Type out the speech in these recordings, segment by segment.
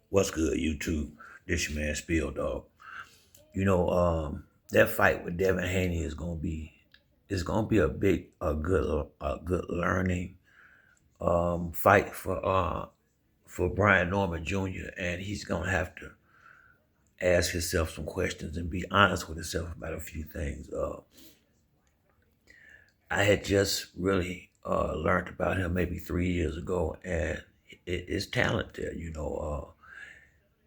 What's good, YouTube? This your man Spill Dog. That fight with Devin Haney is gonna be a good learning fight for Brian Norman Jr. and he's gonna have to ask himself some questions and be honest with himself about a few things. I had just really learned about him maybe 3 years ago, and it's talent there.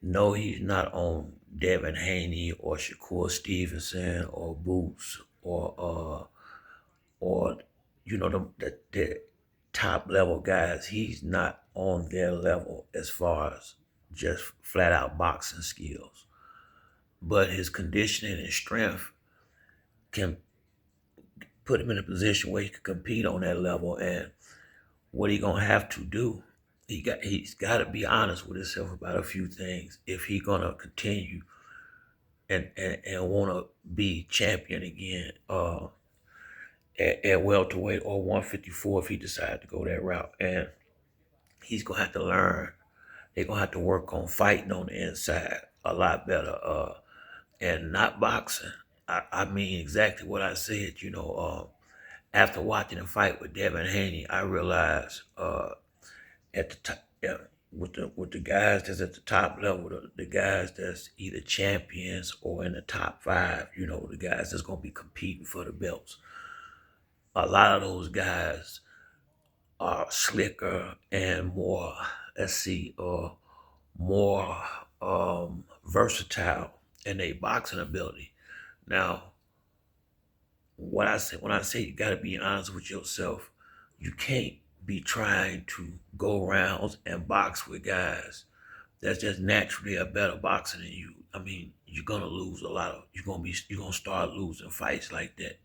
No, he's not on Devin Haney or Shakur Stevenson or Boots or the top level guys. He's not on their level as far as just flat out boxing skills. But his conditioning and strength can put him in a position where he can compete on that level. And what he gonna have to do, he's got to be honest with himself about a few things if he gonna continue and want to be champion again at welterweight or 154 if he decides to go that route. And he's going to have to learn. They're going to have to work on fighting on the inside a lot better and not boxing. I mean exactly what I said. After watching the fight with Devin Haney, I realized at the top, yeah, with the guys that's at the top level, the guys that's either champions or in the top five, the guys that's gonna be competing for the belts. A lot of those guys are slicker and more, let's see, more versatile in their boxing ability. Now, what I say when I say you got to be honest with yourself, you can't be trying to go rounds and box with guys that's just naturally a better boxer than you. I mean, you're gonna lose a lot of. You're gonna start losing fights like that.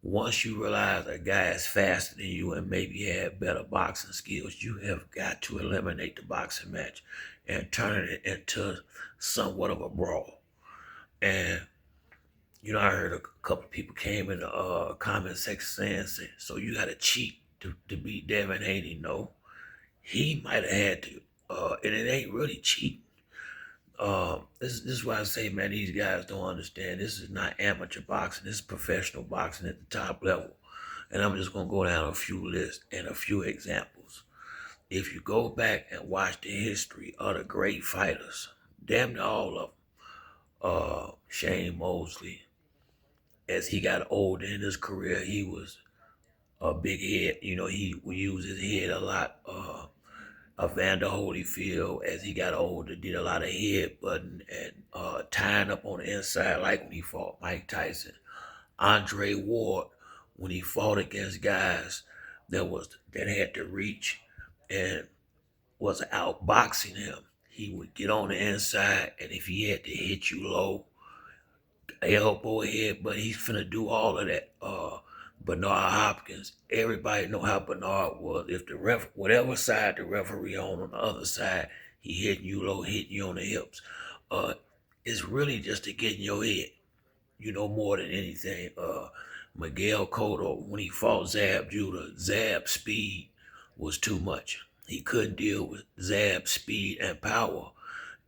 Once you realize a guy is faster than you and maybe have better boxing skills, you have got to eliminate the boxing match and turn it into somewhat of a brawl. And I heard a couple of people came in the comment section saying, so you got to cheat to beat Devin Haney. No, he might have had to, and it ain't really cheating. This is why I say, man, these guys don't understand. This is not amateur boxing. This is professional boxing at the top level. And I'm just gonna go down a few lists and a few examples. If you go back and watch the history of the great fighters, damn near all of them, Shane Mosley, as he got older in his career, he was a big head. He would use his head a lot. Evander Holyfield, as he got older, did a lot of headbutting and tying up on the inside, like when he fought Mike Tyson. Andre Ward, when he fought against guys that had to reach and was outboxing him, he would get on the inside, and if he had to hit you low, elbow head, but he's finna do all of that. Bernard Hopkins, everybody know how Bernard was. If the whatever side the referee on the other side, he hitting you low, hitting you on the hips. Uh, it's really just to get in your head, more than anything. Miguel Cotto, when he fought Zab Judah, Zab's speed was too much. He couldn't deal with Zab's speed and power.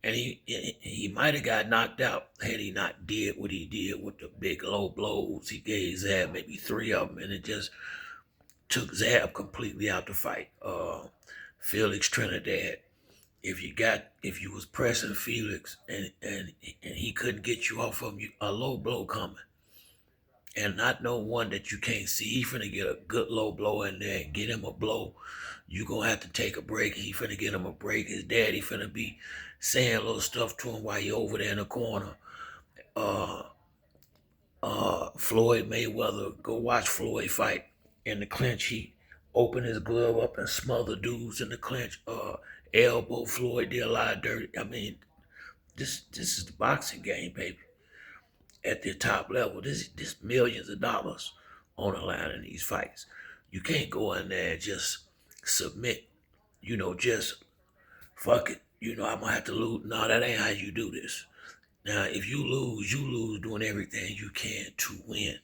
And he might have got knocked out had he not did what he did with the big low blows. He gave Zab maybe three of them, and it just took Zab completely out the fight. Felix Trinidad, if you was pressing Felix and he couldn't get you off of you, a low blow coming, and not no one that you can't see. He finna get a good low blow in there and get him a blow. You gonna have to take a break. He finna get him a break. His daddy finna be saying little stuff to him while he over there in the corner. Uh, Floyd Mayweather, go watch Floyd fight in the clinch. He opened his glove up and smothered dudes in the clinch. Elbow Floyd did a lot of dirty. I mean, this is the boxing game, baby. At the top level, this millions of dollars on the line in these fights. You can't go in there and just submit. Just fuck it. I'm gonna have to lose. No, that ain't how you do this. Now, if you lose doing everything you can to win.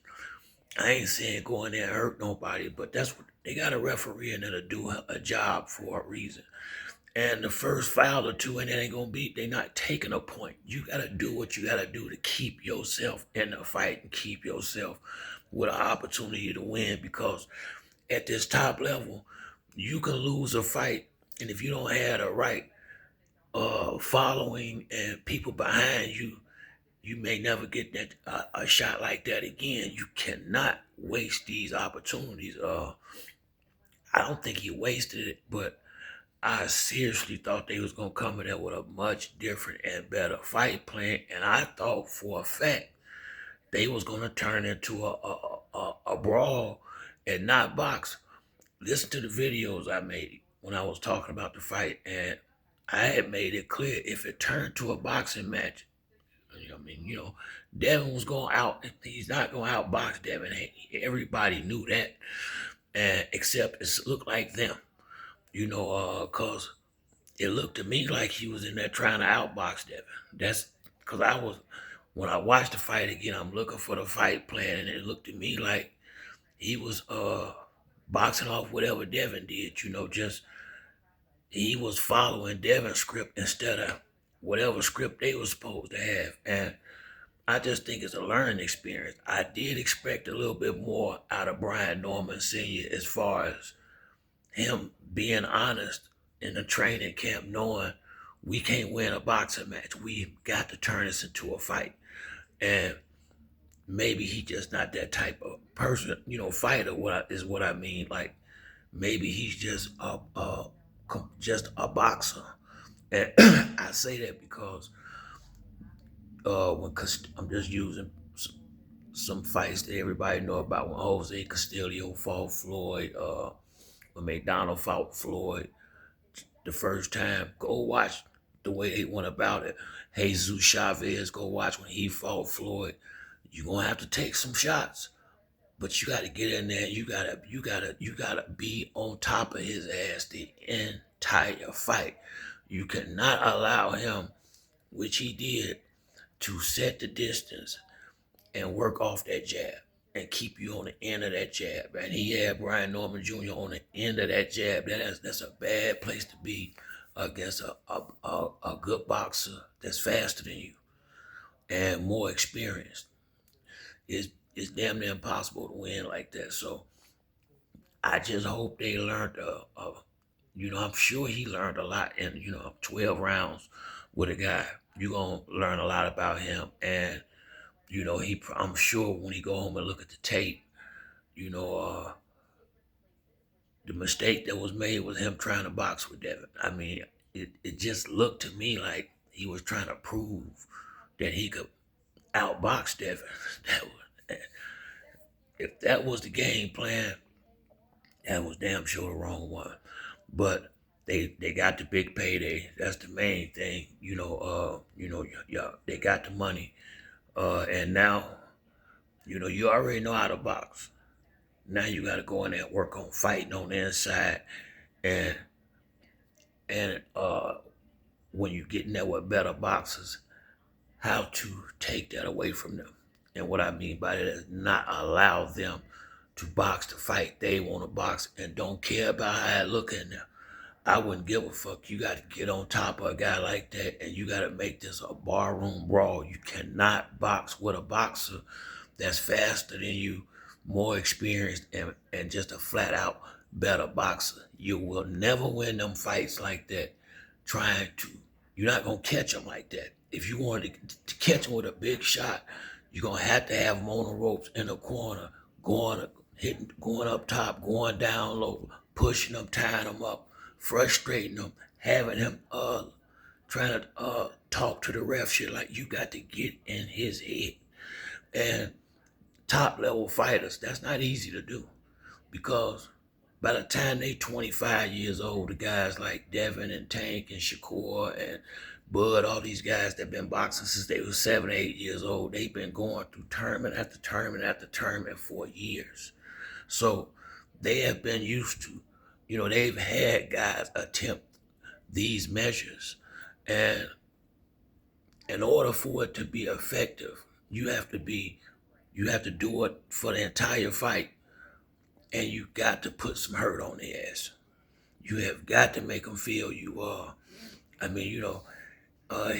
I ain't saying go in there and hurt nobody, but that's what they got a referee in there to do a job for a reason. And the first foul or two, and it ain't gonna be, they not taking a point. You gotta do what you gotta do to keep yourself in the fight and keep yourself with an opportunity to win, because at this top level, you can lose a fight, and if you don't have the right following and people behind you, you may never get that a shot like that again. You cannot waste these opportunities. I don't think he wasted it, but I seriously thought they was gonna come in there with a much different and better fight plan, and I thought for a fact they was gonna turn into a brawl and not box. Listen to the videos I made when I was talking about the fight, and I had made it clear if it turned to a boxing match, I mean, Devin was going out. He's not going to outbox Devin. Everybody knew that, and except it looked like them, cause it looked to me like he was in there trying to outbox Devin. That's because when I watched the fight again, I'm looking for the fight plan, and it looked to me like he was boxing off whatever Devin did. Just he was following Devin's script instead of whatever script they were supposed to have, and I just think it's a learning experience. I did expect a little bit more out of Brian Norman Sr. as far as him being honest in the training camp, knowing we can't win a boxing match. We got to turn this into a fight. And maybe he just not that type of person, fighter, is what I mean. Like maybe he's just a boxer. And I say that because I'm just using some fights that everybody know about, when Jose Castillo fought Floyd, when McDonald fought Floyd the first time. Go watch the way they went about it. Jesus Chavez, go watch when he fought Floyd. You're gonna have to take some shots, but you gotta get in there. You gotta be on top of his ass the entire fight. You cannot allow him, which he did, to set the distance and work off that jab and keep you on the end of that jab. And he had Brian Norman Jr. on the end of that jab. That's a bad place to be against a good boxer that's faster than you and more experienced. It's damn near impossible to win like that. So I just hope they learned. I'm sure he learned a lot in 12 rounds with a guy. You're gonna learn a lot about him, and I'm sure when he go home and look at the tape, you know, the mistake that was made was him trying to box with Devin. I mean, it just looked to me like he was trying to prove that he could outbox Devin. If that was the game plan, that was damn sure the wrong one. But they got the big payday. That's the main thing. Yeah, they got the money. And now, you already know how to box. Now you got to go in there and work on fighting on the inside, and when you get in there with better boxers, how to take that away from them. And what I mean by that is not allow them to box the fight they want to box and don't care about how it look in there. I wouldn't give a fuck. You got to get on top of a guy like that, and you got to make this a barroom brawl. You cannot box with a boxer that's faster than you, more experienced, and just a flat out better boxer. You will never win them fights like that trying to. You're not going to catch them like that. If you wanted to catch them with a big shot, you're going to have them on the ropes in the corner, going up top, going down low, pushing them, tying them up, frustrating them, having him trying to talk to the ref shit. Like, you got to get in his head. And top level fighters, that's not easy to do, because by the time they 25 years old, the guys like Devin and Tank and Shakur and Bud, all these guys that been boxing since they were 7, 8 years old, they've been going through tournament after tournament after tournament for years. So they have been used to, they've had guys attempt these measures. And in order for it to be effective, you have to do it for the entire fight, and you got to put some hurt on the ass. You have got to make him feel you are. I mean, uh,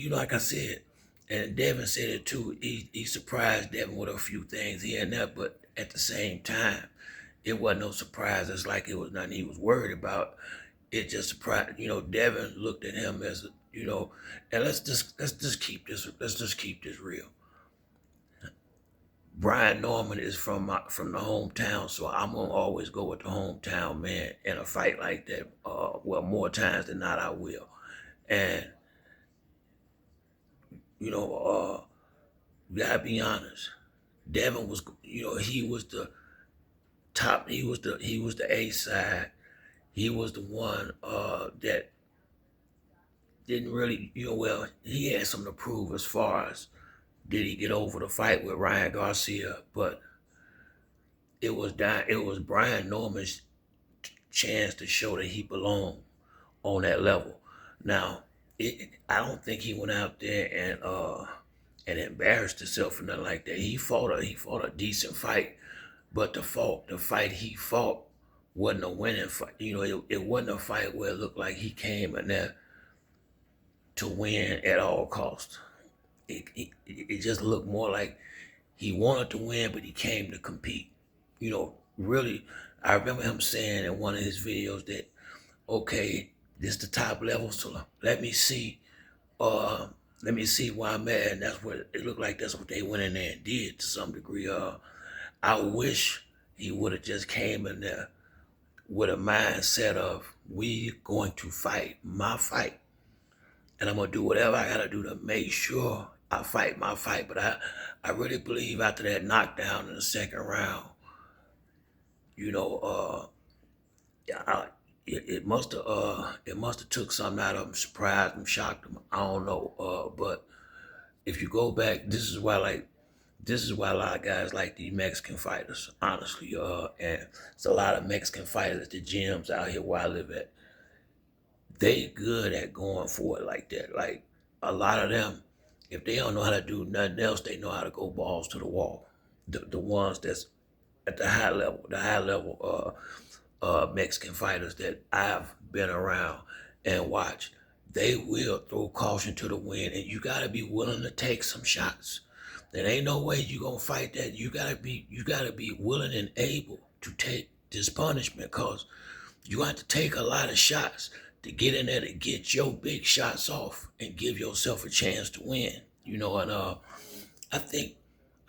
like I said, and Devin said it too. He surprised Devin with a few things here and there, but at the same time, it wasn't no surprise. It's like it was nothing he was worried about. It just surprised. Devin looked at him as and let's just keep this real. Brian Norman is from the hometown, so I'm gonna always go with the hometown man in a fight like that. Well, more times than not, I will. And you know, you gotta be honest. Devin was, he was the top. He was the A side. He was the one that didn't really, well, he had something to prove as far as did he get over the fight with Ryan Garcia, but it was Brian Norman's chance to show that he belonged on that level. Now, I don't think he went out there and embarrassed himself or nothing like that. He fought a decent fight, but the fight he fought wasn't a winning fight. It wasn't a fight where it looked like he came in there to win at all costs. It just looked more like he wanted to win, but he came to compete. Really, I remember him saying in one of his videos that, okay, this the top level, so uh, let me see where I'm at, and that's what it looked like. That's what they went in there and did to some degree. I wish he would have just came in there with a mindset of we going to fight my fight, and I'm gonna do whatever I gotta do to make sure I fight my fight. But I really believe after that knockdown in the second round, you know, yeah, it must have took something out of him, surprised him, shocked him. I don't know, but if you go back, this is why a lot of guys like these Mexican fighters, honestly, and it's a lot of Mexican fighters at the gyms out here where I live at. They good at going for it like that. Like a lot of them, if they don't know how to do nothing else, they know how to go balls to the wall. The ones that's at the high level Mexican fighters that I've been around and watched, they will throw caution to the wind, and you gotta be willing to take some shots. There ain't no way you gonna fight that. You gotta be willing and able to take this punishment, cause you have to take a lot of shots to get in there to get your big shots off and give yourself a chance to win. And I think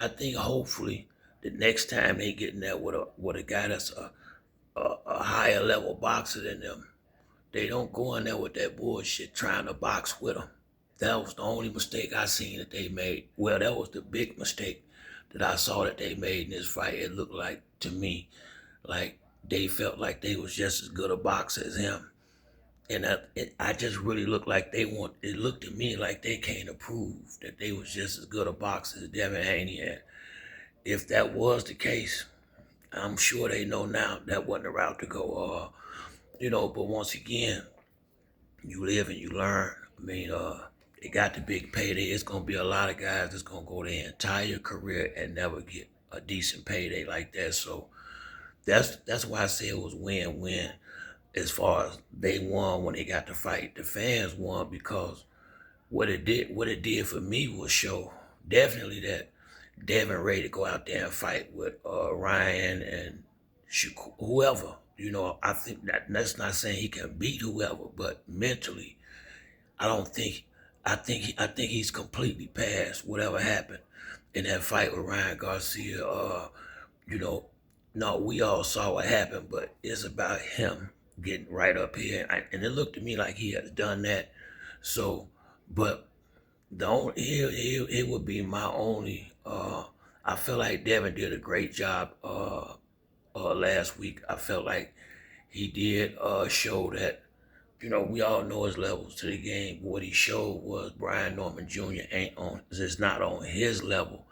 I think hopefully the next time they get in there with a guy that's a higher level boxer than them, they don't go in there with that bullshit trying to box with them. That was the only mistake I seen that they made. Well, that was the big mistake that I saw that they made in this fight. It looked like to me like they felt like they was just as good a boxer as him. And I just really looked like it looked to me like they can't prove that they was just as good a boxer as Devin Haney. And if that was the case, I'm sure they know now that wasn't the route to go. But once again, you live and you learn. I mean, they got the big payday. It's gonna be a lot of guys that's gonna go their entire career and never get a decent payday like that. So that's why I say it was win-win. As far as they won when they got to fight, the fans won because what it did for me was show definitely that Devin ready to go out there and fight with Ryan and whoever. I think that's not saying he can beat whoever, but mentally, I don't think. I think he's completely past whatever happened in that fight with Ryan Garcia. You know, no, we all saw what happened, but it's about him getting right up here, and it looked to me like he has done that. So, but the only it would be my only. I feel like Devin did a great job last week. I felt like he did show that. We all know his levels to the game. What he showed was Brian Norman Jr. Is not on his level.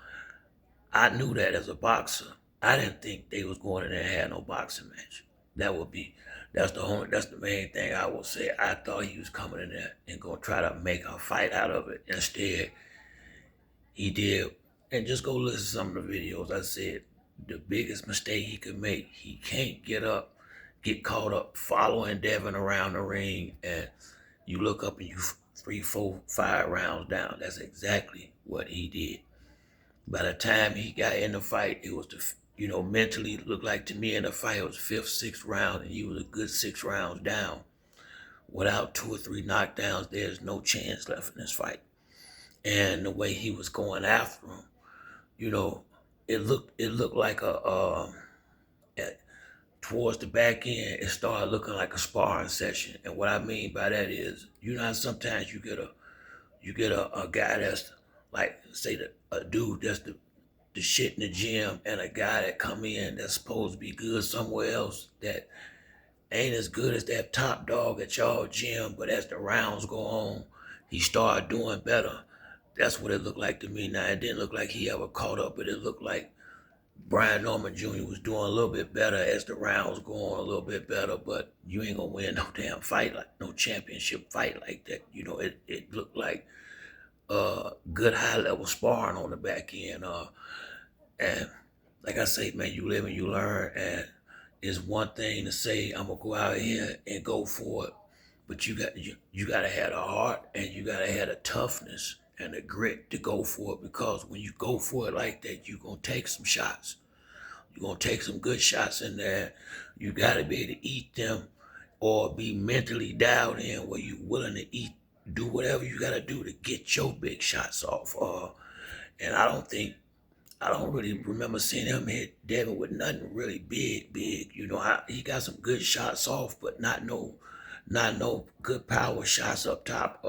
I knew that as a boxer. I didn't think they was going in there and had no boxing match. That's the main thing I will say. I thought he was coming in there and gonna try to make a fight out of it. Instead, he did. And just go listen to some of the videos. I said the biggest mistake he could make, he can't get up get caught up following Devin around the ring, and you look up and you 3, 4, 5 rounds down. That's exactly what he did. By the time he got in the fight, it was mentally it looked like to me in the fight it was fifth, sixth round, and he was a good 6 rounds down. Without 2 or 3 knockdowns, there's no chance left in this fight. And the way he was going after him, you know, it looked like towards the back end, it started looking like a sparring session. And what I mean by that is, how sometimes you get a guy that's like say a dude that's the shit in the gym, and a guy that come in that's supposed to be good somewhere else that ain't as good as that top dog at y'all gym, but as the rounds go on, he started doing better. That's what it looked like to me. Now it didn't look like he ever caught up, but it looked like Brian Norman Jr. was doing a little bit better as the rounds go on, a little bit better. But you ain't gonna win no damn fight, like no championship fight like that. It looked like good high level sparring on the back end. And like I say, man, you live and you learn. And it's one thing to say I'm gonna go out here and go for it, but you gotta have the heart, and you gotta have the toughness and the grit to go for it. Because when you go for it like that, you're gonna take some shots. You're gonna take some good shots in there. You gotta be able to eat them, or be mentally dialed in where you're willing to eat, do whatever you gotta do to get your big shots off. And I don't really remember seeing him hit Devin with nothing really big, big. He got some good shots off, but not no good power shots up top.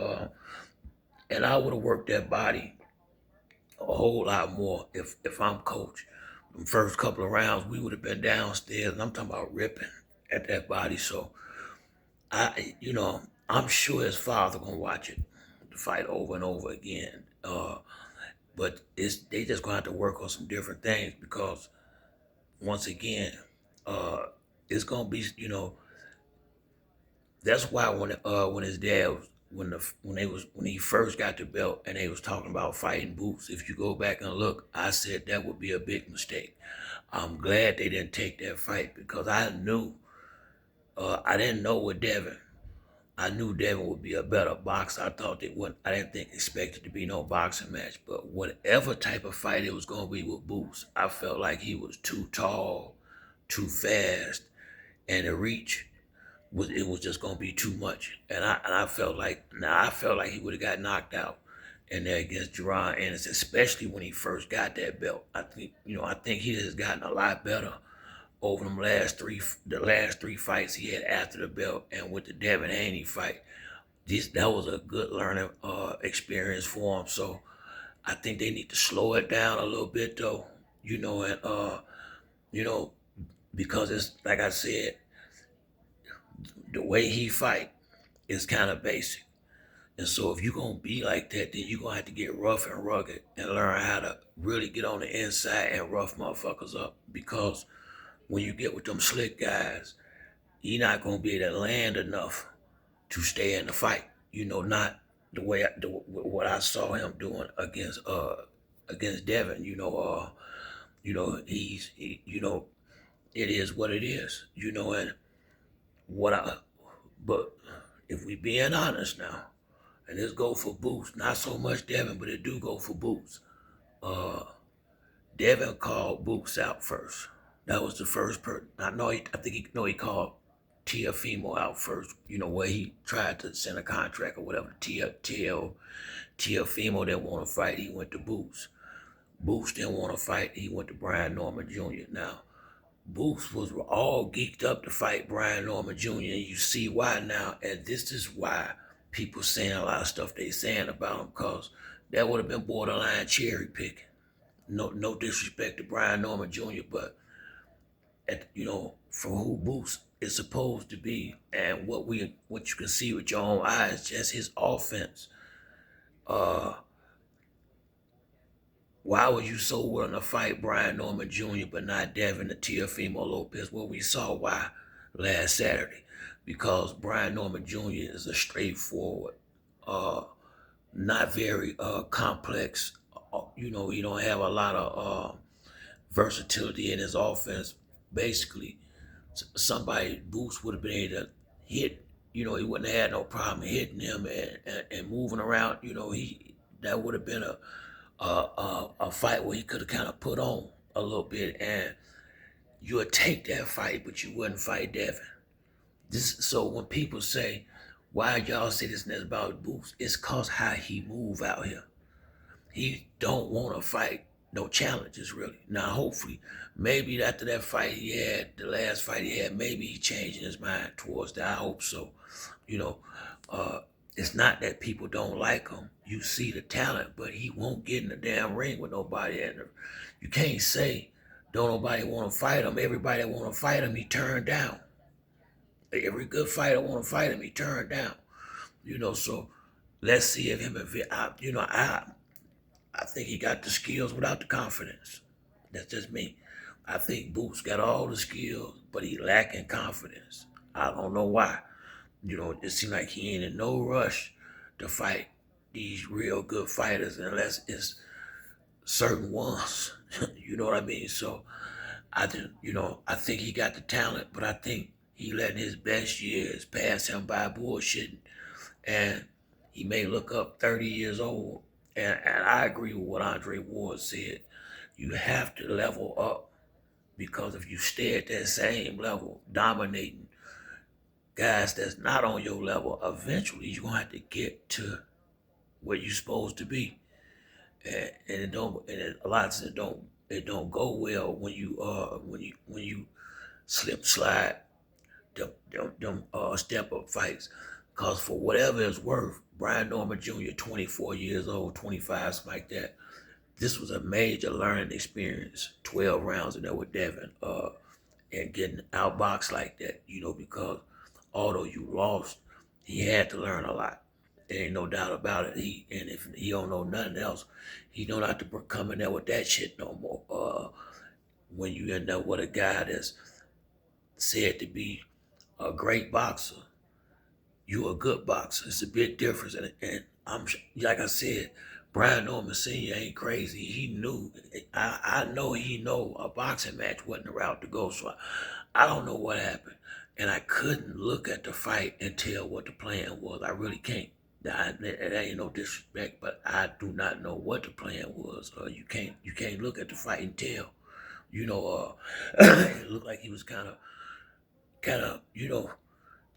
And I would have worked that body a whole lot more if I'm coach. The first couple of rounds, we would have been downstairs, and I'm talking about ripping at that body. So I'm sure his father gonna watch it, the fight over and over again. But they just gonna have to work on some different things, because once again, uh, it's gonna be that's why when his dad was when he first got the belt and they was talking about fighting Boots, if you go back and look, I said that would be a big mistake. I'm glad they didn't take that fight, because I didn't know with Devin. I knew Devin would be a better boxer. I thought they would. I didn't think expected to be no boxing match. But whatever type of fight it was gonna be with Boots, I felt like he was too tall, too fast, and the reach was just gonna be too much. And I felt like he would have got knocked out in there against Jaron Ennis, especially when he first got that belt. I think he has gotten a lot better over the last three fights he had after the belt, and with the Devin Haney fight. That was a good learning experience for him. So I think they need to slow it down a little bit though. And you know, because it's like I said, the way he fight is kind of basic. And so if you're gonna be like that, then you're gonna have to get rough and rugged and learn how to really get on the inside and rough motherfuckers up. Because when you get with them slick guys, you're not gonna be able to land enough to stay in the fight. Not what I saw him doing against Devin. It is what it is. And what I but if we being honest now, and this go for Boots, not so much Devin, but it do go for Boots. Uh, Devin called Boots out first. That was the first person. I think he called Tiafimo out first. Where he tried to send a contract or whatever. Tiafimo didn't want to fight. He went to Boots. Boots didn't want to fight. He went to Brian Norman Jr. Now, Boots was all geeked up to fight Brian Norman Jr. And you see why now. And this is why people saying a lot of stuff they saying about him, because that would have been borderline cherry picking. No disrespect to Brian Norman Jr., but for who Boots is supposed to be, and what you can see with your own eyes, just his offense. Uh, why was you so willing to fight Brian Norman Jr. but not Devin the Teofimo Lopez? Well, we saw why last Saturday, because Brian Norman Jr. is a straightforward, uh, not very complex. He don't have a lot of versatility in his offense, basically. somebody Boots would have been able to hit. He wouldn't have had no problem hitting him and moving around. That would have been a fight where he could have kind of put on a little bit, and you would take that fight, but you wouldn't fight Devin. So when people say, why y'all say this and that about Boots, it's cause how he move out here. He don't want to fight no challenges really. Now hopefully, maybe after that fight he had, the last fight he had, maybe he changing his mind towards that. I hope so. You know, it's not that people don't like him. You see the talent, but he won't get in the damn ring with nobody. And you can't say don't nobody want to fight him. Everybody that want to fight him, he turned down. Every good fighter want to fight him, he turned down. So let's see if him and I think he got the skills without the confidence. That's just me. I think Boots got all the skills, but he lacking confidence. I don't know why. It seems like he ain't in no rush to fight these real good fighters unless it's certain ones. You know what I mean? So I think he got the talent, but I think he letting his best years pass him by bullshitting. And he may look up 30 years old. And I agree with what Andre Ward said. You have to level up, because if you stay at that same level, dominating guys that's not on your level, eventually you're gonna have to get to where you're supposed to be. And it don't. And a lot of times it don't go well when you slip slide them step up fights. Cause for whatever it's worth, Brian Norman Jr., 24 years old, 25, something like that. This was a major learning experience. 12 rounds in there with Devin, and getting outboxed like that, because although you lost, he had to learn a lot. There ain't no doubt about it. And if he don't know nothing else, he don't have to come in there with that shit no more. When you end up with a guy that's said to be a great boxer, you a good boxer. It's a big difference. And I'm like I said, Brian Norman Sr. ain't crazy. He knew. I know he know a boxing match wasn't the route to go. So I don't know what happened. And I couldn't look at the fight and tell what the plan was. I really can't. It ain't no disrespect, but I do not know what the plan was. You can't look at the fight and tell. It looked like he was kind of,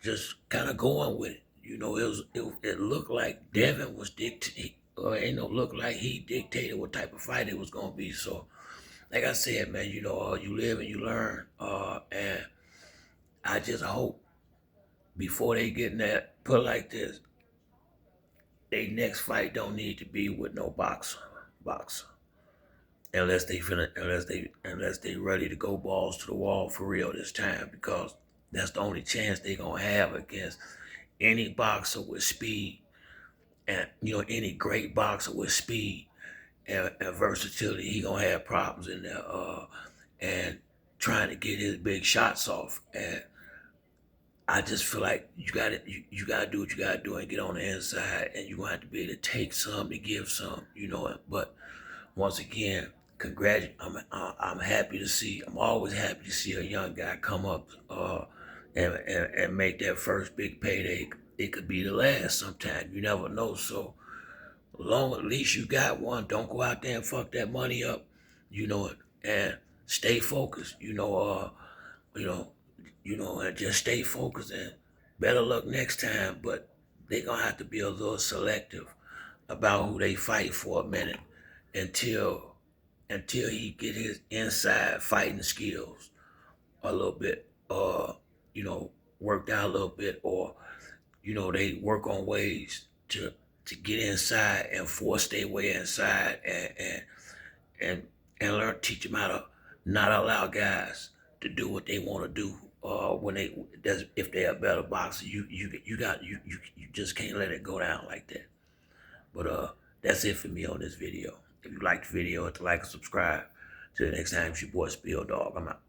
just kind of going with it. It looked like Devin was dictating, or ain't no look like he dictated what type of fight it was gonna be. So, like I said, man, you live and you learn. And I just hope before they get in that, put it like this, their next fight don't need to be with no boxer, unless they ready to go balls to the wall for real this time, because that's the only chance they gonna have against any boxer with speed, and any great boxer with speed and versatility. He gonna have problems in there, and trying to get his big shots off. And I just feel like you gotta do what you gotta do and get on the inside, and you're gonna have to be able to take some to give some, But once again, I'm happy to see. I'm always happy to see a young guy come up and make that first big payday. It could be the last sometime. You never know. So long at least you got one. Don't go out there and fuck that money up, and stay focused. And just stay focused, and better luck next time. But they're gonna have to be a little selective about who they fight for a minute until he get his inside fighting skills a little bit, worked out a little bit, or they work on ways to get inside and force their way inside, and learn, teach them how to not allow guys to do what they want to do. If they're a better boxer, you just can't let it go down like that. But that's it for me on this video. If you liked the video, hit the like and subscribe. Till the next time, it's your boy Spill Dog. I'm out.